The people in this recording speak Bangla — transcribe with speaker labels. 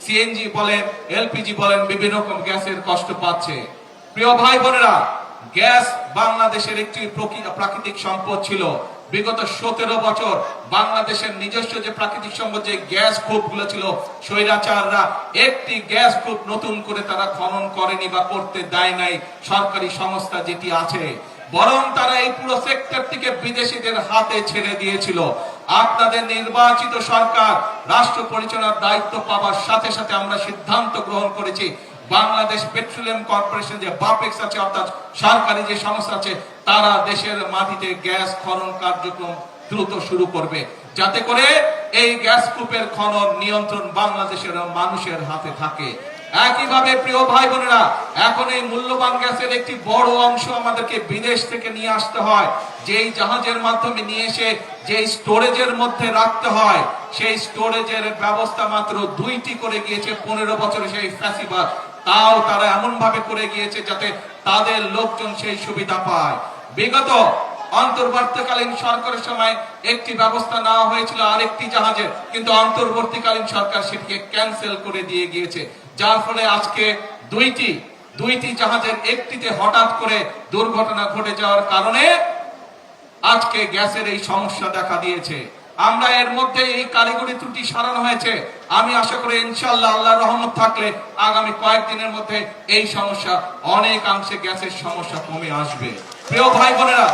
Speaker 1: সিএনজি বলেন, এলপিজি বলেন, বিভিন্ন রকম গ্যাসের কষ্ট পাচ্ছে। প্রিয় ভাই বোনেরা, গ্যাস বাংলাদেশের একটি প্রাকৃতিক সম্পদ ছিল। বিগত 17 বছর বাংলাদেশের নিজস্ব যে প্রাকৃতিক সম্পদ, যে গ্যাস কূপগুলো ছিল, স্বৈরাচাররা একটি গ্যাস কূপ নতুন করে তারা খনন করেনি বা করতে দেয় নাই সরকারি সংস্থা যেটি আছে, বরং তারা এই পুরো সেক্টরটিকে বিদেশিদের হাতে ছেড়ে দিয়েছিল। আপনাদের নির্বাচিত সরকার রাষ্ট্র পরিচালনার দায়িত্ব পাওয়ার সাথে সাথে আমরা সিদ্ধান্ত গ্রহণ করেছি, বাংলাদেশ পেট্রোলিয়াম কর্পোরেশন যে বাপেক্স আছে, অর্থাৎ সরকারি যে সংস্থা আছে, তারা দেশের মাটিতে গ্যাস খনন কার্যক্রম দ্রুত শুরু করবে, যাতে করে এই গ্যাস কূপের খনন নিয়ন্ত্রণ বাংলাদেশের মানুষের হাতে থাকে। একইভাবে প্রিয় ভাই বোনেরা, এখন এই মূল্যবান গ্যাসের একটি বড় অংশ আমাদেরকে বিদেশ থেকে নিয়ে আসতে হয়, যেই জাহাজের মাধ্যমে নিয়ে এসে যে স্টোরেজের মধ্যে রাখতে হয়, সেই স্টোরেজের ব্যবস্থা মাত্র 2টি করে গিয়েছে 15 বছরে সেই ফ্যাসিবাদ। তাও তারা এমন ভাবে করে গিয়েছে যাতে তাদের লোকজন সেই সুবিধা পায়। বিগত অন্তর্বর্তীকালীন সরকারের সময় একটি ব্যবস্থা নেওয়া হয়েছিল আরেকটি জাহাজের, কিন্তু অন্তর্বর্তীকালীন সরকার সেটিকে ক্যান্সেল করে দিয়ে গিয়েছে, যার ফলে আজকে দুইটি জাহাজের একটিতে হঠাৎ করে দুর্ঘটনা ঘটে যাওয়ার কারণে আজকে গ্যাসের এই সমস্যা দেখা দিয়েছে। আমরা এর মধ্যে এই কারিগরি ত্রুটি সারানো হয়েছে। আমি আশা করি ইনশাআল্লাহ আল্লাহর রহমত থাকলে আগামী কয়েকদিনের মধ্যে এই সমস্যা অনেকাংশে, গ্যাসের সমস্যা কমে আসবে। প্রিয় ভাই বোনেরা,